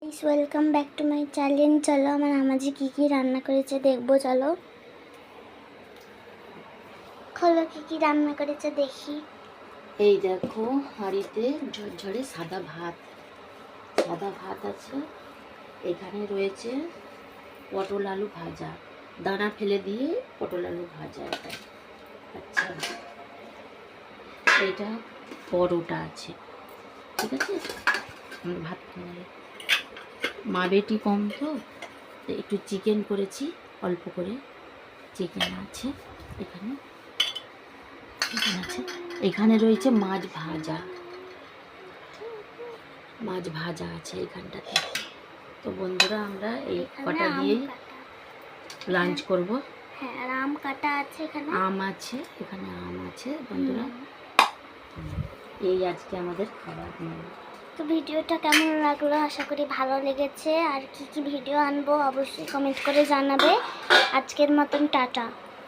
Guys welcome back to my channel. চলো আমার আমাজি কী রান্না করেছে দেখবো। চলো খোলো কী রান্না করেছে দেখি। এই দেখো হাঁড়িতে ঝরঝরে সাদা ভাত আছে। এখানে রয়েছে পটল আলু ভাজা, দানা ফেলে দিয়ে পটল আলু ভাজা। এটা আচ্ছা, এটা পরোটা আছে। ঠিক আছে, আমরা ভাত খাই। মা বেটি কম তো একটু চিকেন করেছি, অল্প করে চিকেন আছে। এখানে এখানে রয়েছে মাছ ভাজা আছে এখানটাতে। তো বন্ধুরা আমরা এই কটা দিয়েই লাঞ্চ করব। হ্যাঁ, আর আম কাটা আছে এখানে, আম আছে এখানে, আম আছে বন্ধুরা। এই আজকে আমাদের খাবার মেনু। তো ভিডিওটা কেমন লাগলো, আশা করি ভালো লেগেছে। আর কি ভিডিও আনবো অবশ্যই কমেন্ট করে জানাবে। আজকের মতন টাটা।